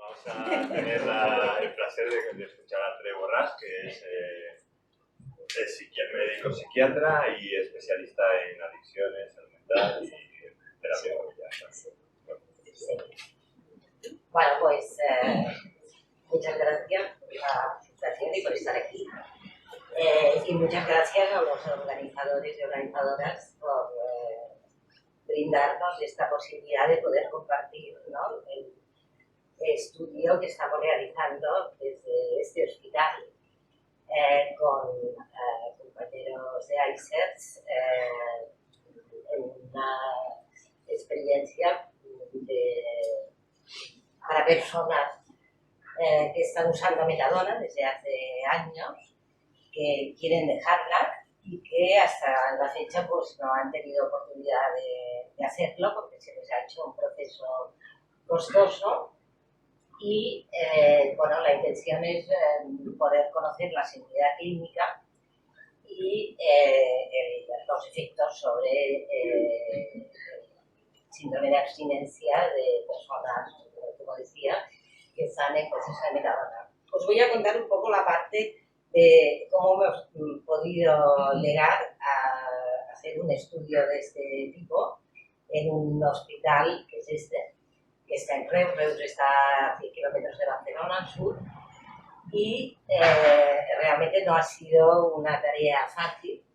Vamos a tener el placer de escuchar a André Borràs, que es médico psiquiatra y especialista en adicciones, salud mental y terapia familiar. Bueno, pues muchas gracias por la presentación y por estar aquí. Y muchas gracias a los organizadores y organizadoras por brindarnos esta posibilidad de poder compartir, ¿no?, el estudio que estamos realizando desde este hospital con compañeros de ICERS en una experiencia para personas que están usando metadona desde hace años, que quieren dejarla y que hasta la fecha pues no han tenido oportunidad de hacerlo porque se les ha hecho un proceso costoso. Y bueno, la intención es poder conocer la seguridad clínica y los efectos sobre síndrome de abstinencia de personas, como decía, que están en proceso de metadona. Os voy a contar un poco la parte de cómo hemos podido llegar a hacer un estudio de este tipo en un hospital que es este, que está en Reus. Reus está a 100 kilómetros de Barcelona, al sur, y realmente no ha sido una tarea fácil,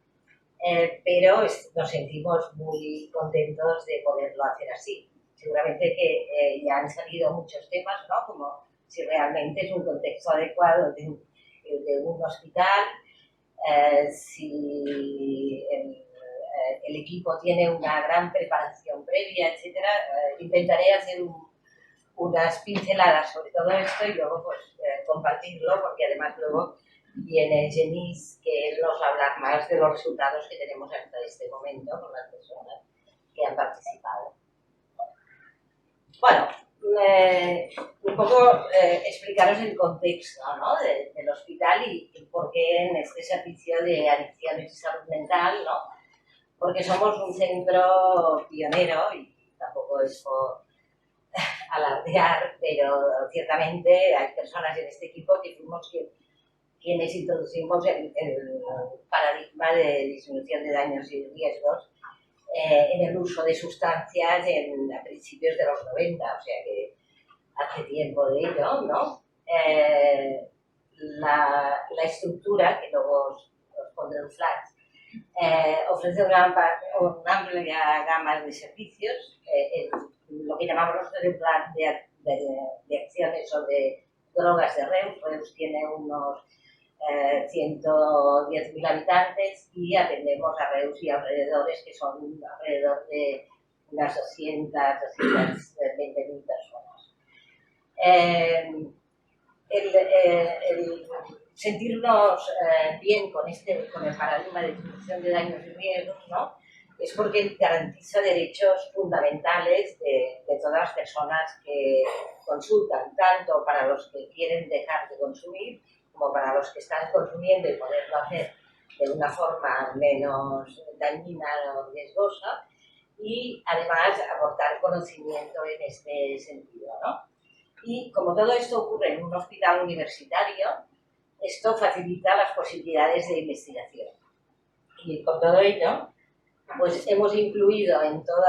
pero nos sentimos muy contentos de poderlo hacer así. Seguramente que ya han salido muchos temas, ¿no?, como si realmente es un contexto adecuado de un hospital, si el equipo tiene una gran preparación previa, etcétera. Intentaré hacer unas pinceladas sobre todo esto y luego pues compartirlo, porque además luego viene Genís, que nos va a hablar más de los resultados que tenemos hasta este momento con las personas que han participado. Bueno, un poco explicaros el contexto, ¿no?, del hospital y por qué en este servicio de adicciones y salud mental, ¿no?, porque somos un centro pionero y tampoco es por alardear, pero ciertamente hay personas en este equipo que fuimos quienes introducimos el paradigma de disminución de daños y riesgos en el uso de sustancias a principios de los 90, o sea que hace tiempo de ello, ¿no? La estructura, que luego os pondré un flash, ofrece una amplia gama de servicios, lo que llamamos nosotros el plan de acciones sobre drogas de Reus. Reus tiene unos 110.000 habitantes y atendemos a Reus y alrededores, que son alrededor de unas 220.000 personas. El sentirnos bien con el paradigma de disminución de daños y riesgos, ¿no?, es porque garantiza derechos fundamentales de todas las personas que consultan, tanto para los que quieren dejar de consumir como para los que están consumiendo y poderlo hacer de una forma menos dañina o riesgosa, y además aportar conocimiento en este sentido, ¿no? Y como todo esto ocurre en un hospital universitario, esto facilita las posibilidades de investigación. Y con todo ello, pues hemos incluido en todo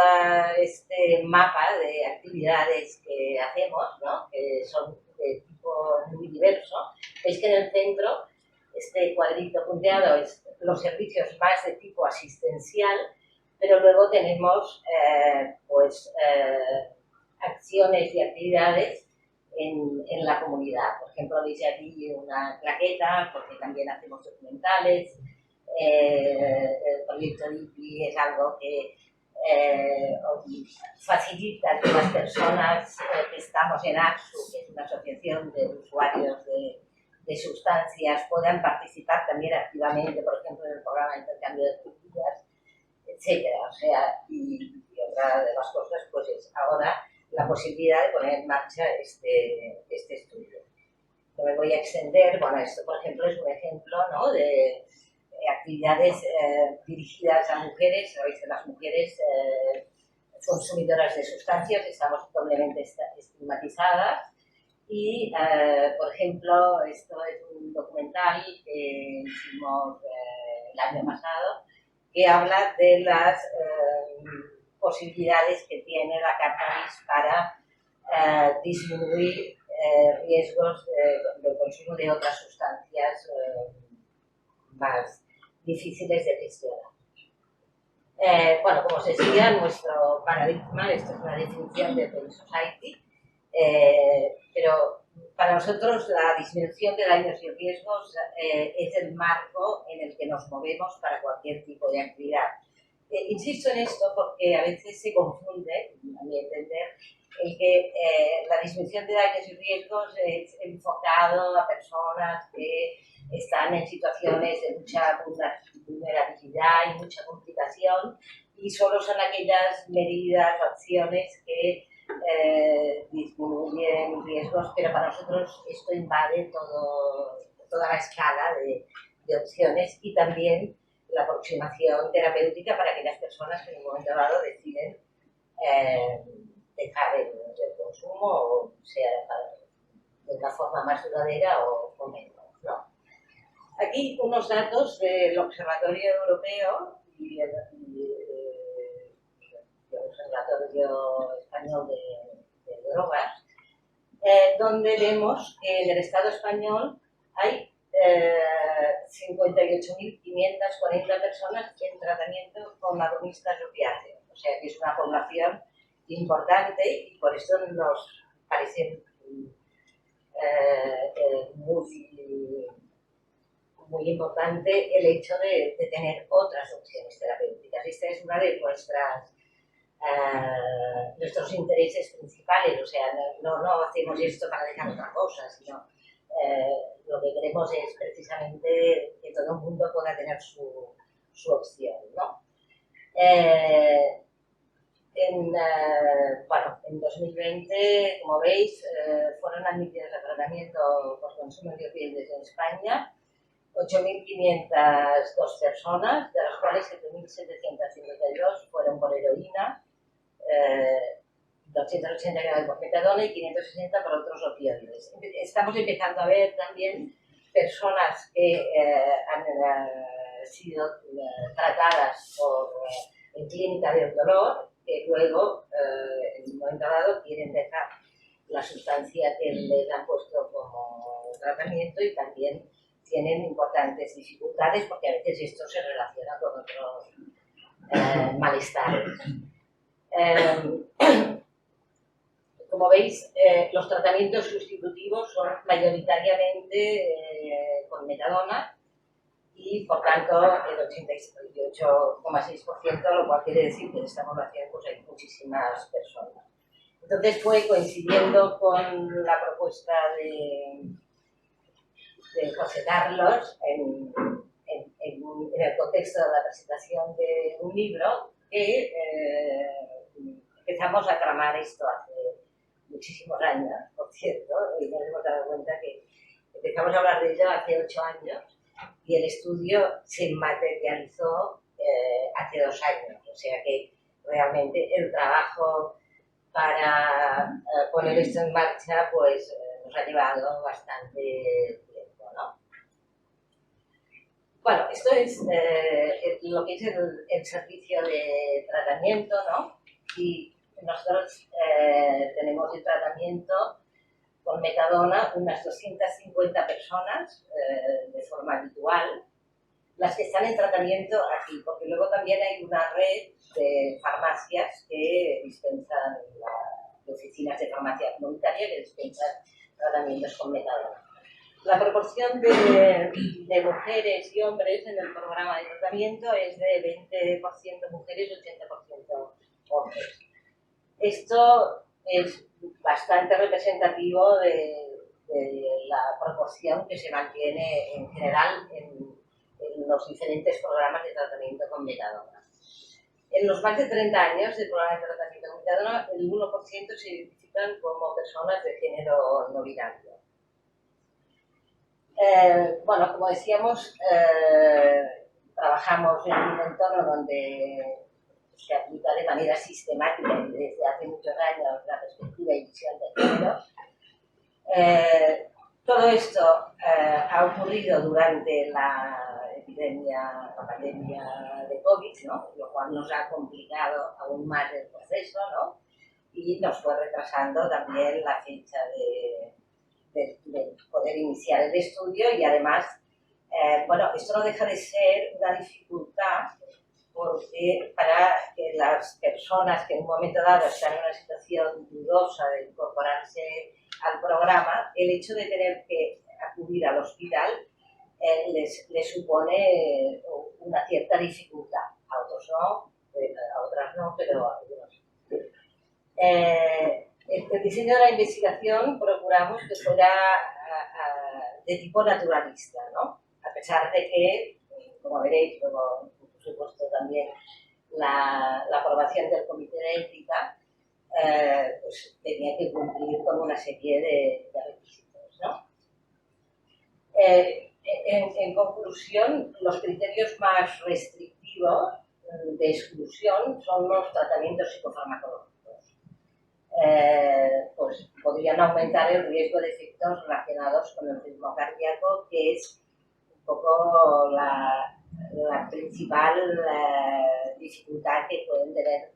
este mapa de actividades que hacemos, ¿no?, que son de tipo muy diverso. Veis que en el centro, este cuadrito punteado es los servicios más de tipo asistencial, pero luego tenemos acciones y actividades en la comunidad. Por ejemplo, veis aquí una claqueta, porque también hacemos documentales. El proyecto DIPI es algo que facilita que las personas que estamos en AXU, que es una asociación de usuarios de sustancias, puedan participar también activamente, por ejemplo, en el programa de intercambio de culturas, etcétera. O sea, y otra de las cosas pues es ahora la posibilidad de poner en marcha este estudio. No me voy a extender. Bueno, esto por ejemplo es un ejemplo, ¿no?, de actividades dirigidas a mujeres. Sabéis que las mujeres consumidoras de sustancias estamos doblemente estigmatizadas Y, por ejemplo, esto es un documental que hicimos el año pasado que habla de las posibilidades que tiene la cannabis para disminuir riesgos del consumo de otras sustancias más difíciles de gestionar. Bueno, como os decía, nuestro paradigma, esto es una definición de Open Society, pero para nosotros la disminución de daños y riesgos es el marco en el que nos movemos para cualquier tipo de actividad. Insisto en esto porque a veces se confunde, a mi entender, el que la disminución de daños y riesgos es enfocado a personas que están en situaciones de mucha vulnerabilidad y mucha complicación, y solo son aquellas medidas o acciones que disminuyen riesgos, pero para nosotros esto invade toda la escala de opciones, y también la aproximación terapéutica para aquellas personas que en un momento dado deciden dejar el consumo, o sea, de una forma más duradera o menos, ¿no? Aquí unos datos del Observatorio Europeo y el Observatorio Español de Drogas, donde vemos que en el Estado español hay 58.540 personas en tratamiento con agonistas opiáceos, o sea que es una población importante, y por esto nos parece muy importante el hecho de tener otras opciones terapéuticas. Esta es una de nuestros intereses principales, o sea, no hacemos esto para dejar otra cosa, sino lo que queremos es precisamente que todo el mundo pueda tener su opción, ¿no? En 2020, como veis, fueron admitidas a tratamiento por consumo de opioides en España 8.502 personas, de las cuales 7.752 fueron por heroína, 289 por metadona y 560 por otros opioides. Estamos empezando a ver también personas que han sido tratadas en clínica del dolor, que luego, en un momento dado, quieren dejar la sustancia que les han puesto como tratamiento, y también tienen importantes dificultades porque a veces esto se relaciona con otros malestares. Como veis, los tratamientos sustitutivos son mayoritariamente con metadona, y por tanto el 88,6%, lo cual quiere decir que en esta población pues hay muchísimas personas. Entonces fue coincidiendo con la propuesta de José Carlos en el contexto de la presentación de un libro que empezamos a tramar esto hace muchísimos años, por cierto, y nos hemos dado cuenta que empezamos a hablar de ello hace 8 años, y el estudio se materializó hace 2 años, o sea que realmente el trabajo para poner esto en marcha pues nos ha llevado bastante tiempo, ¿no? Bueno, esto es lo que es el servicio de tratamiento, ¿no? Y nosotros tenemos el tratamiento con metadona unas 250 personas de forma habitual, las que están en tratamiento aquí, porque luego también hay una red de farmacias que dispensan, de oficinas de farmacia comunitaria que dispensan tratamientos con metadona. La proporción de mujeres y hombres en el programa de tratamiento es de 20% mujeres y 80% hombres. Esto es bastante representativo de la proporción que se mantiene en general en los diferentes programas de tratamiento con metadona. En los más de 30 años del programa de tratamiento con metadona, el 1% se identifican como personas de género no binario. Bueno, como decíamos, trabajamos en un entorno donde se aplica de manera sistemática y desde hace muchos años la perspectiva y visión de género. Todo esto ha ocurrido durante la pandemia de COVID, ¿no? Lo cual nos ha complicado aún más el proceso, ¿no? Y nos fue retrasando también la fecha de poder iniciar el estudio y además, bueno, esto no deja de ser una dificultad porque para que las personas que en un momento dado están en una situación dudosa de incorporarse al programa, el hecho de tener que acudir al hospital les supone una cierta dificultad. A otros no, a otras no, pero a algunos sí. El diseño de la investigación procuramos que fuera de tipo naturalista, ¿no? A pesar de que, como veréis, luego, por supuesto, también la aprobación del Comité de Ética pues tenía que cumplir con una serie de requisitos, ¿no? En conclusión, los criterios más restrictivos de exclusión son los tratamientos psicofarmacológicos. Pues podrían aumentar el riesgo de efectos relacionados con el ritmo cardíaco, que es un poco la principal dificultad que pueden tener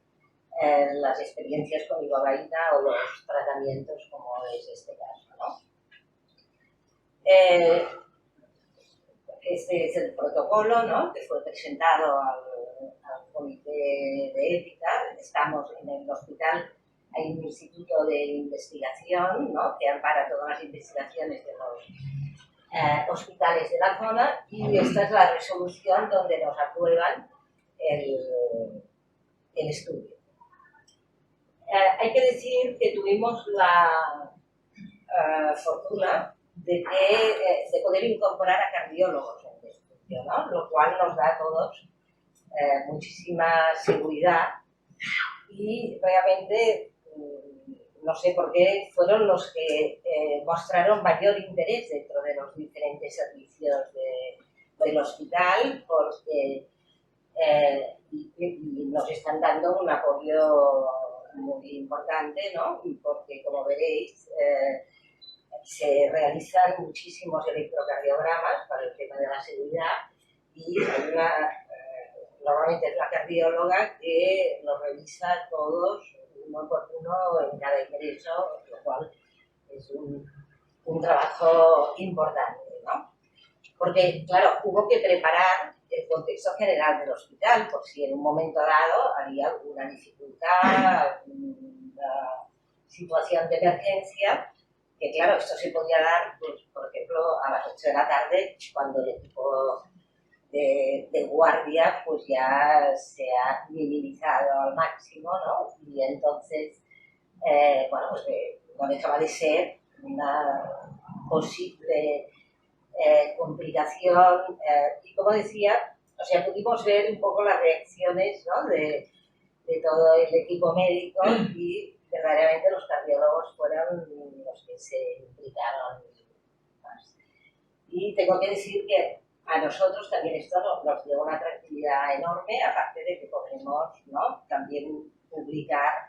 las experiencias con ibogaína o los tratamientos como es este caso, ¿no? Este es el protocolo, ¿no?, que fue presentado al Comité de Ética. Estamos en el hospital, hay un instituto de investigación, ¿no?, que ampara todas las investigaciones de los hospitales de la zona, y esta es la resolución donde nos aprueban el estudio. Hay que decir que tuvimos la fortuna de poder incorporar a cardiólogos en el estudio, ¿no?, lo cual nos da a todos muchísima seguridad, y realmente no sé por qué fueron los que mostraron mayor interés dentro de los diferentes servicios del hospital, porque y nos están dando un apoyo muy importante, ¿no?, porque como veréis se realizan muchísimos electrocardiogramas para el tema de la seguridad, y hay normalmente es la cardióloga que los revisa todos uno por uno en cada ingreso, lo cual es un trabajo importante, ¿no? Porque, claro, hubo que preparar el contexto general del hospital, por si en un momento dado había alguna dificultad, alguna situación de emergencia, que claro, esto se podía dar, pues, por ejemplo, a las 8 de la tarde, cuando el equipo de guardia pues ya se ha minimizado al máximo, ¿no? Y entonces, bueno, pues no dejaba de ser una posible complicación, y como decía, o sea, pudimos ver un poco las reacciones, ¿no?, de todo el equipo médico, y verdaderamente los cardiólogos fueron los que se implicaron más. Y tengo que decir que a nosotros también esto nos dio una tranquilidad enorme, aparte de que podremos, ¿no?, también publicar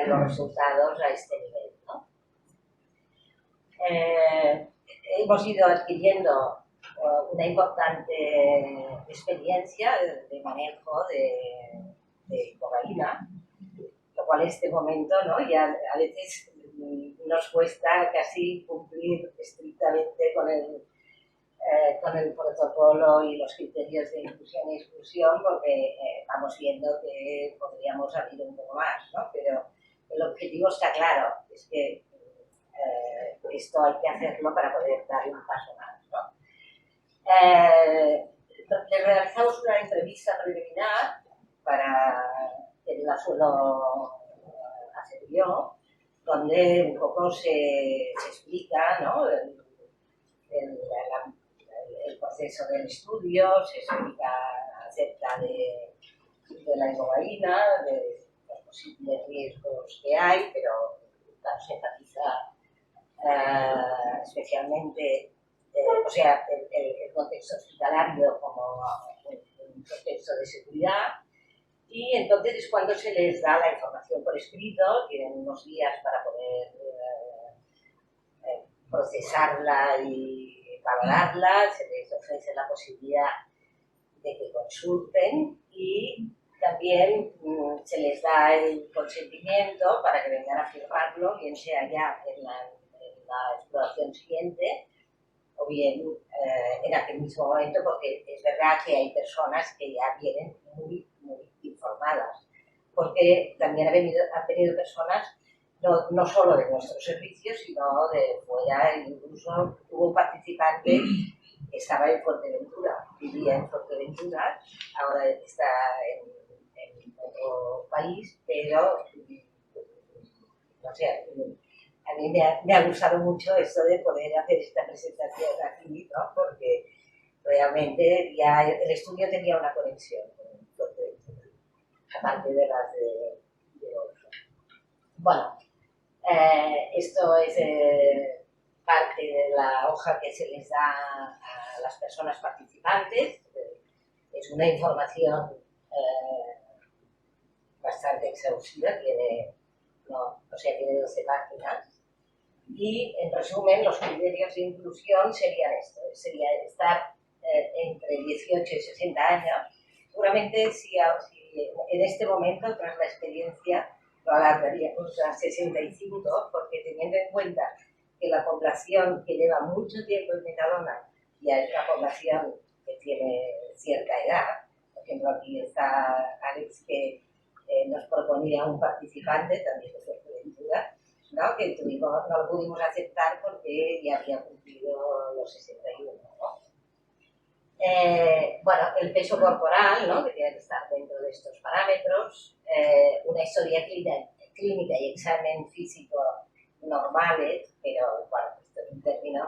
los resultados a este nivel, ¿no? Hemos ido adquiriendo una importante experiencia de manejo de cocaína, lo cual en este momento, ¿no?, ya a veces nos cuesta casi cumplir estrictamente con el protocolo y los criterios de inclusión y exclusión, porque vamos viendo que podríamos abrir un poco más, ¿no? Pero el objetivo está claro, es que esto hay que hacerlo para poder dar un paso más, ¿no? Le realizamos una entrevista preliminar que la suelo hacer yo, donde un poco se explica, ¿no?, el proceso del estudio, se explica acerca de la ibogaína, de los posibles riesgos que hay, pero claro, se enfatiza especialmente o sea, el contexto hospitalario como un contexto de seguridad, y entonces es cuando se les da la información por escrito, tienen unos días para poder procesarla y valorarla, se les ofrece la posibilidad de que consulten y también se les da el consentimiento para que vengan a firmarlo, bien sea ya en la exploración siguiente o bien en aquel mismo momento, porque es verdad que hay personas que ya vienen muy informadas, porque también han venido personas no solo de nuestros servicios, sino de fuera. Incluso hubo un participante que estaba en Fuerteventura, vivía en Fuerteventura, ahora está en otro país, pero no sé, a mí me ha gustado mucho esto de poder hacer esta presentación aquí, ¿no? Porque realmente ya el estudio tenía una conexión con Fuerteventura, aparte de las de Oslo. Bueno, esto es parte de la hoja que se les da a las personas participantes. Es una información bastante exhaustiva, tiene 12 páginas. Y, en resumen, los criterios de inclusión serían esto: sería estar entre 18 y 60 años. Seguramente si en este momento, tras la experiencia, lo alargaríamos a 65, porque teniendo en cuenta que la población que lleva mucho tiempo en Metadona ya es una población que tiene cierta edad. Por ejemplo, aquí está Alex, que nos proponía un participante también de Fuerteventura, ¿no? Que no lo pudimos aceptar porque ya había cumplido los 61, ¿no? Bueno, el peso corporal, ¿no? Que tiene que estar dentro de estos parámetros, una historia clínica y examen físico normales, pero bueno, esto es un término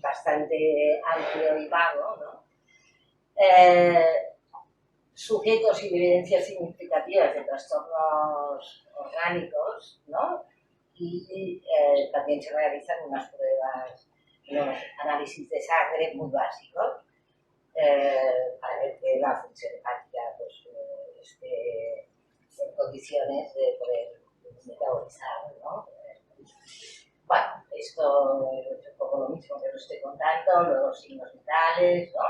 bastante amplio y vago, ¿no? Sujetos y evidencias significativas de trastornos orgánicos, ¿no? Y también se realizan unas pruebas, unos análisis de sangre muy básicos para ver que la función hepática pues, esté en condiciones de poder metabolizar, ¿no? Bueno, esto es un poco lo mismo que os estoy contando, los signos vitales, ¿no?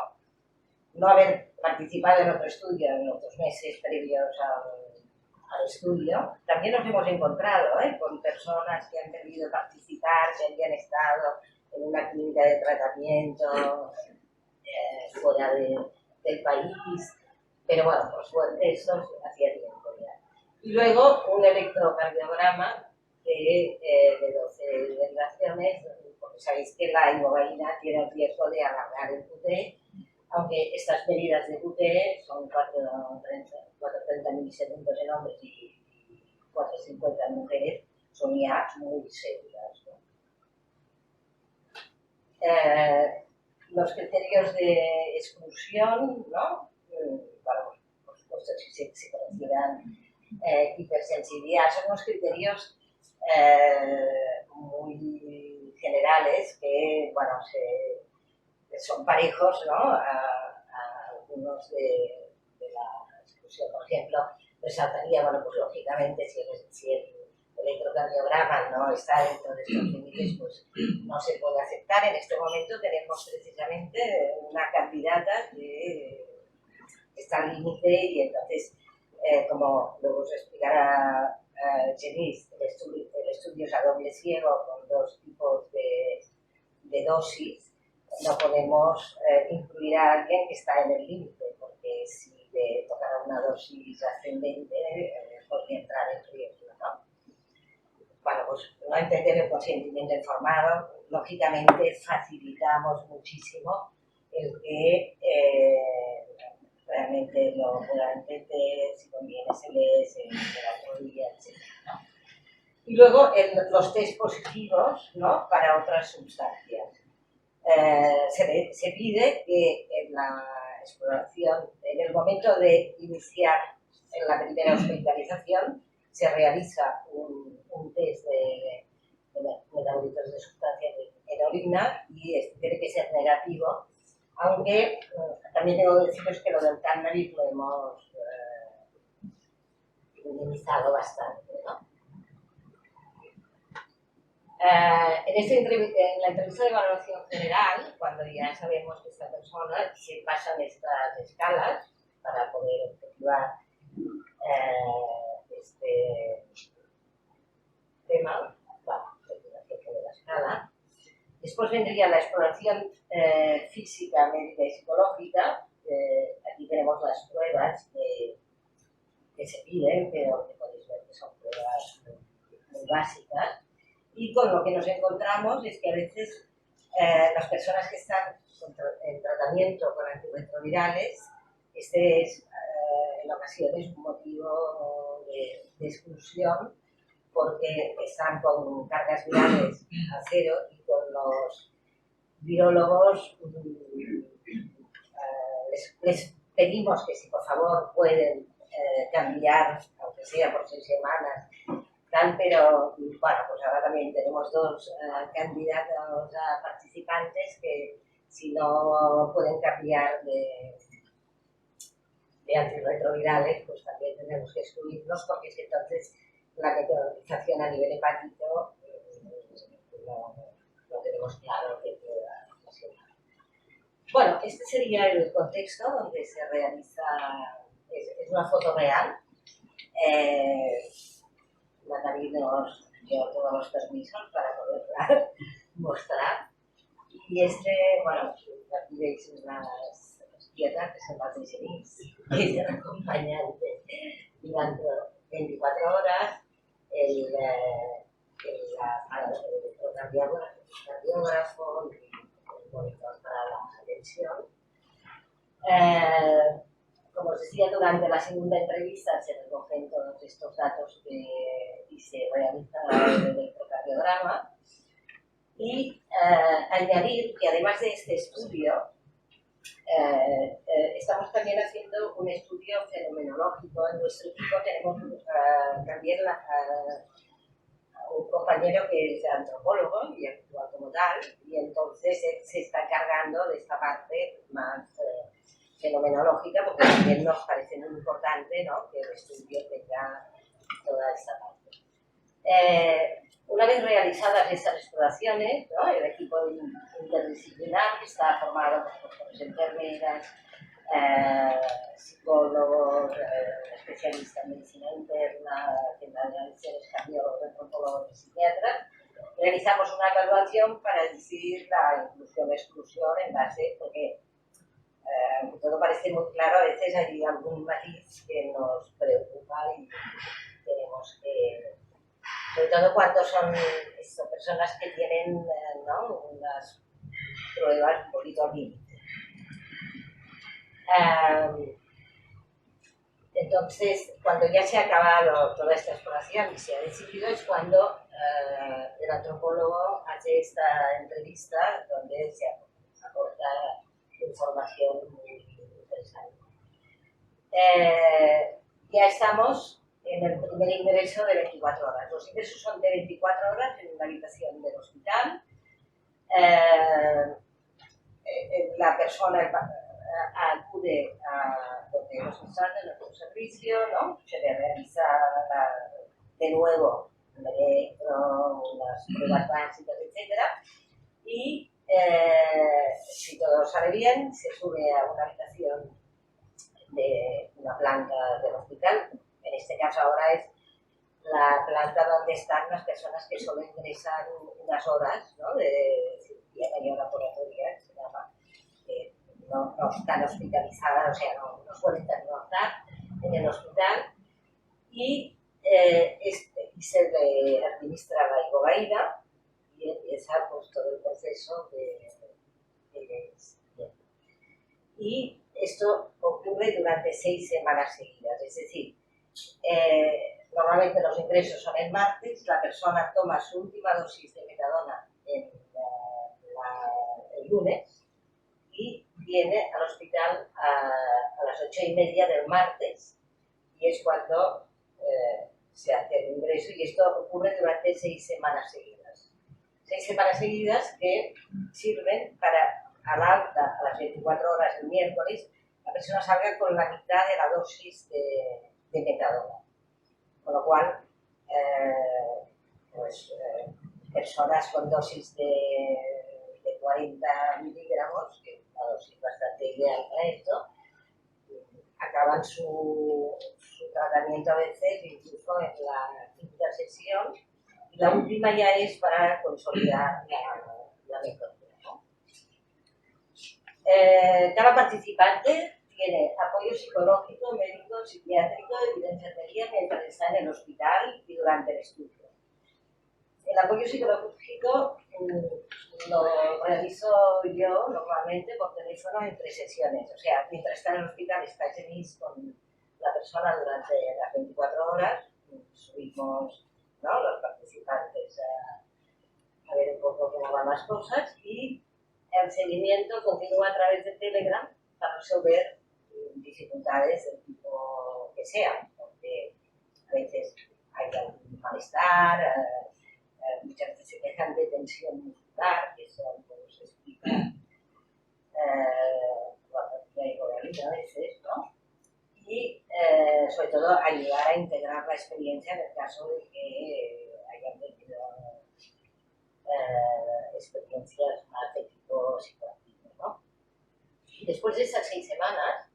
No haber participado en otro estudio en los 2 meses previos al estudio. También nos hemos encontrado con personas que han querido participar, que habían estado en una clínica de tratamiento fuera del país, pero bueno, por suerte eso hacía tiempo ya. Y luego un electrocardiograma de 12 derivaciones, porque sabéis que la ibogaína tiene el riesgo de alargar el QT, aunque estas medidas de QT son 430 milisegundos en hombres y 450 en mujeres, son ya muy seguras, ¿no? Los criterios de exclusión, ¿no? Bueno, por supuesto, si se consideran hipersensibilidad, son unos criterios muy generales que, bueno, son parejos, ¿no? a algunos de la exclusión. Por ejemplo, resaltaría, bueno, pues lógicamente si el electrocardiograma no está dentro de estos límites, pues no se puede aceptar. En este momento tenemos precisamente una candidata que está al límite y entonces, como luego os explicará Janice, el estudio es a doble ciego con 2 tipos de dosis. No podemos incluir a alguien que está en el límite, porque si le tocara una dosis ascendente podría entrar en riesgo, ¿no? Bueno, pues no entender el consentimiento informado, lógicamente facilitamos muchísimo el que realmente lo puedan entender, si conviene se lee, se la otro día, etc., ¿no? Y luego los test positivos, ¿no? Para otras sustancias. Se pide que en la exploración, en el momento de iniciar en la primera hospitalización, se realiza un test de metabolitos de sustancias en orina y tiene que ser negativo, aunque también tengo que deciros que lo del cannabis lo hemos minimizado bastante, ¿no? En la entrevista de valoración general, cuando ya sabemos que esta persona se pasan estas escalas para poder objetivar este tema, de la escala. Después vendría la exploración física, médica y psicológica. Aquí tenemos las pruebas que se piden, pero que podéis ver que son pruebas muy básicas. Y con lo que nos encontramos es que a veces las personas que están en tratamiento con antirretrovirales, este es en ocasiones un motivo de exclusión, porque están con cargas virales a cero y con los virólogos les pedimos que si por favor pueden cambiar, aunque sea por 6 semanas, tal, pero bueno, pues ahora también tenemos 2 candidatos a participantes que si no pueden cambiar de antirretrovirales, pues también tenemos que excluirlos, porque es que entonces la metabolización a nivel hepático no tenemos claro que pueda funcionar. Bueno, este sería el contexto donde se realiza, es una foto real. Natalie nos dio todos los permisos para poderla mostrar. Y bueno, aquí veis las piernas que son las de Genís, que es el acompañante durante 24 horas, el cardiógrafo, el monitor para la tensión. Como os decía, durante la segunda entrevista se recogen todos estos datos y se realiza el electrocardiograma. Y añadir que además de este estudio, estamos también haciendo un estudio fenomenológico. En nuestro equipo tenemos también un compañero que es antropólogo y actúa como tal, y entonces él se está encargando de esta parte más fenomenológica, porque también nos parece muy importante, ¿no?, que el estudio tenga toda esta parte. Una vez realizadas estas exploraciones, ¿no?, el equipo interdisciplinar, que está formado por enfermeras, psicólogos, especialistas en medicina interna, generalistas, cardiólogos, antropólogos y psiquiatras, realizamos una evaluación para decidir la inclusión o exclusión en base, porque todo parece muy claro, a veces hay algún matiz que nos preocupa y tenemos que, sobre todo cuando son personas que tienen unas pruebas un poquito al límite. Entonces, cuando ya se ha acabado toda esta exploración y se ha decidido, es cuando el antropólogo hace esta entrevista donde se aporta información muy interesante. Ya estamos en el primer ingreso de 24 horas. Los ingresos son de 24 horas en una habitación del hospital. La persona acude a donde nos instante nuestro servicio, ¿no? Se le realiza de nuevo un electro, unas pruebas básicas, etc. Y si todo sale bien, se sube a una habitación de una planta del hospital. En este caso ahora es la planta donde están las personas que solo ingresan unas horas, ¿no?, de cirugía cardiorrespiratoria, se llama, que no están hospitalizadas, o sea, no suelen pernoctar en el hospital, y se le administra la ibogaína y empieza pues todo el proceso de y esto ocurre durante 6 semanas seguidas, es decir, normalmente los ingresos son el martes, la persona toma su última dosis de metadona el lunes y viene al hospital a las 8:30 del martes, y es cuando se hace el ingreso, y esto ocurre durante 6 semanas seguidas. 6 semanas seguidas que sirven para, al alta, a las 24 horas del miércoles, la persona salga con la mitad de la dosis de metadona. Con lo cual, personas con dosis de 40 miligramos, que es una dosis bastante ideal para esto, acaban su tratamiento a veces incluso en la quinta sesión, y la última ya es para consolidar la mejoría, ¿no? Cada participante tiene apoyo psicológico, médico, psiquiátrico y de enfermería mientras está en el hospital y durante el estudio. El apoyo psicológico lo realizo yo normalmente por teléfono en 3 sesiones. O sea, mientras está en el hospital estáis con la persona durante las 24 horas. Subimos, ¿no?, los participantes a ver un poco cómo van las cosas, y el seguimiento continúa a través de Telegram para resolver dificultades del tipo que sean, porque a veces hay algún malestar, muchas veces se quejan de tensión muscular, que eso pues, se explica cuando hay horario a veces, ¿no? Y sobre todo ayudar a integrar la experiencia en el caso de que hayan tenido experiencias más de tipo psicoactivo, ¿no? Y después de esas 6 semanas,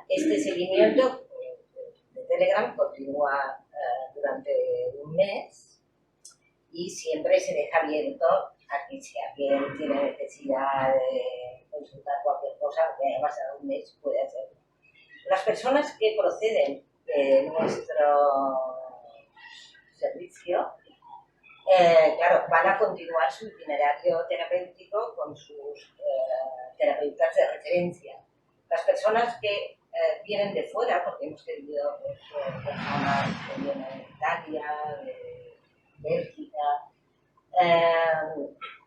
este seguimiento de Telegram continúa durante un mes, y siempre se deja abierto a que si alguien tiene necesidad de consultar cualquier cosa, que haya pasado un mes, puede hacerlo. Las personas que proceden de nuestro servicio, claro, van a continuar su itinerario terapéutico con sus terapeutas de referencia. Las personas que vienen de fuera, porque hemos tenido personas que vienen de Italia, de Bélgica,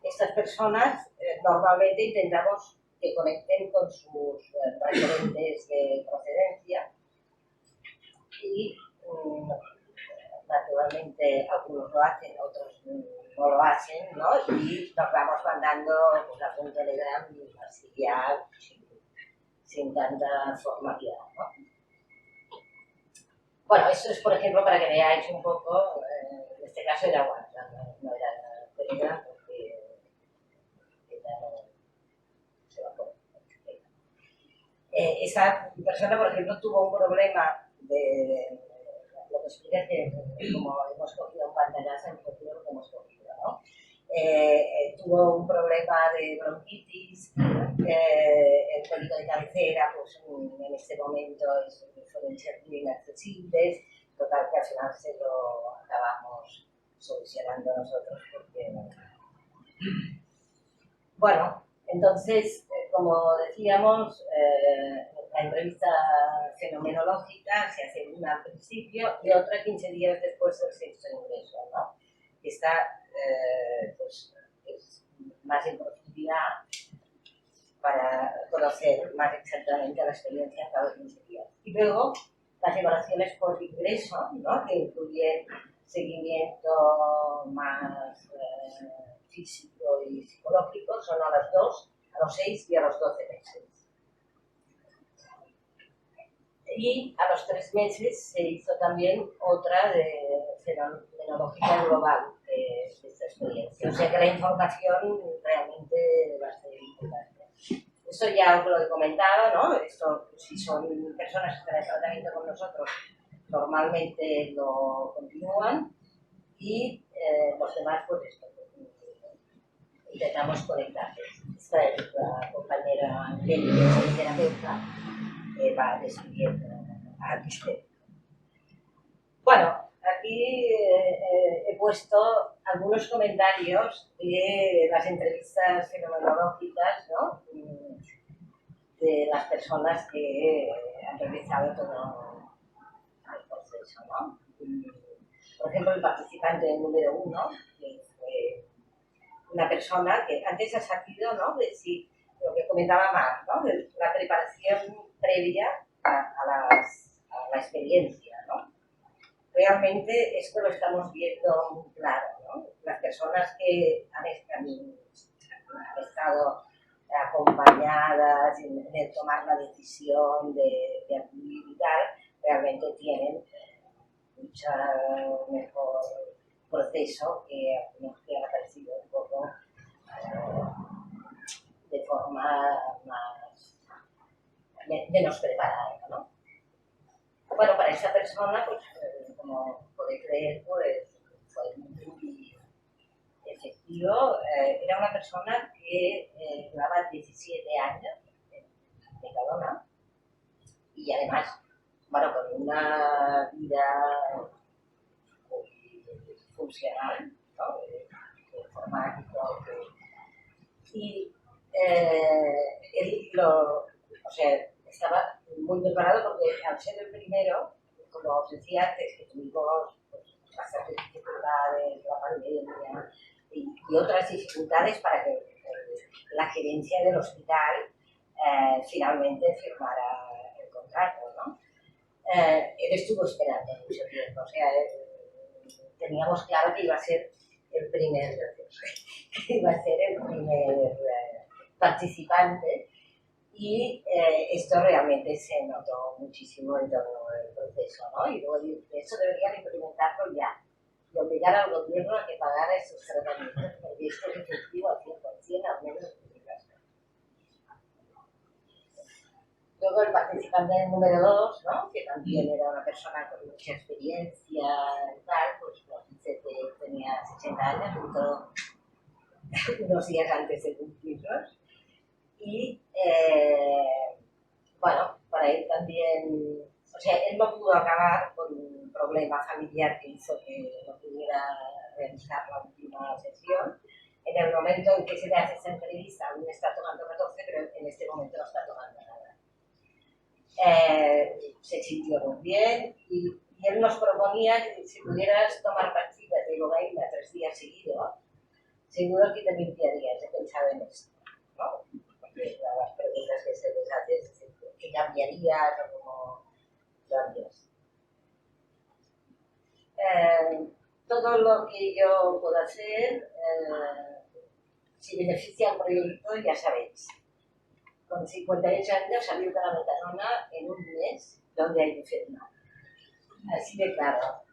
estas personas normalmente intentamos que conecten con sus referentes de procedencia, y naturalmente algunos lo hacen, otros no lo hacen, ¿no? Y nos vamos mandando pues, algún Telegram así ya sin tanta formalidad, ¿no? Bueno, esto es, por ejemplo, para que veáis un poco, en este caso era WhatsApp, no era Telegram, porque no se va a poner. Esa persona, por ejemplo, tuvo un problema de lo que explica que como hemos cogido un pantallazo, hemos cogido lo que hemos cogido, ¿no? Tuvo un problema de bronquitis, el médico de cabecera, pues en este momento suelen ser muy inaccesibles, total que al final se lo acabamos solucionando nosotros, porque bueno, entonces, como decíamos, la entrevista fenomenológica se hace una al principio y otra 15 días después del sexto ingreso, ¿no? Que está pues, es más en profundidad para conocer más exactamente la experiencia a cada 15 días. Y luego, las evaluaciones por ingreso, ¿no?, que incluyen seguimiento más físico y psicológico, son a las 2, a los 6 y a los 12 meses. Y a los 3 meses se hizo también otra de fenomenología global de esta experiencia. O sea que la información realmente va a ser importante. Esto ya os lo he comentado, ¿no? Esto, si son personas que están en tratamiento con nosotros, normalmente lo continúan, y los demás, pues esto, intentamos conectarles. Esta es la compañera Angélica, terapeuta, que va describiendo al misterio. Bueno, aquí he puesto algunos comentarios de las entrevistas fenomenológicas, ¿no?, de las personas que han realizado todo el proceso, ¿no? Por ejemplo, el participante número 1, que fue una persona que antes ha sabido, ¿no?, de si lo que comentaba Mar, ¿no?, de la preparación previa a la experiencia, ¿no? Realmente esto lo estamos viendo muy claro, ¿no? Las personas que han estado acompañadas en tomar la decisión de acudir y tal, realmente tienen mucha mejor proceso que ha aparecido un poco de forma más menos preparada, ¿no? Bueno, para esa persona, pues, como podéis ver, pues, fue muy efectivo. Era una persona que llevaba 17 años en Mercadona y además, bueno, con una vida muy funcional, ¿no? Informático. Y él o sea, estaba muy preparado porque al ser el primero, como os decía antes, que tuvimos pues, bastantes dificultades, la pandemia y otras dificultades para que la gerencia del hospital finalmente firmara el contrato, ¿no? Él estuvo esperando mucho tiempo, o sea, teníamos claro que iba a ser el primer participante y esto realmente se notó muchísimo en todo el proceso, ¿no? Y luego eso deberían implementarlo ya y obligar al gobierno a que pagara esos tratamientos porque esto es efectivo al 100%, al menos en mi caso. Luego el participante número 2, ¿no? Que también era una persona con mucha experiencia y tal, pues dice que tenía 60 años, entró unos días antes de cumplirlos. Y bueno, para él también, o sea, él no pudo acabar con un problema familiar que hizo que no pudiera realizar la última sesión. En el momento en que se le hace esa entrevista, aún está tomando 14, pero en este momento no está tomando nada. Se sintió muy bien y él nos proponía que si pudieras tomar pastillas de ibogaína 3 días seguidos, seguro que te limpiarías. He pensado en esto, ¿no? Porque las preguntas que se les hace es ¿qué cambiarías o cómo lo harías? Todo lo que yo puedo hacer, si beneficia al proyecto, ya sabéis. Con 58 años salí de la Mercadona en un mes donde hay enferma. Así de claro.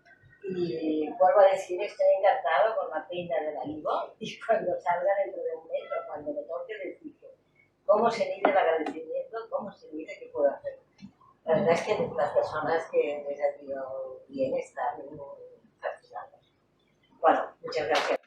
Y vuelvo a decir, estoy encantado con la pena de la IVO y cuando salga dentro de un mes o cuando me toque decir cómo se mide el agradecimiento, cómo se mide qué puedo hacer. La verdad es que las personas que les ha ido bien están fascinadas. Bueno, muchas gracias.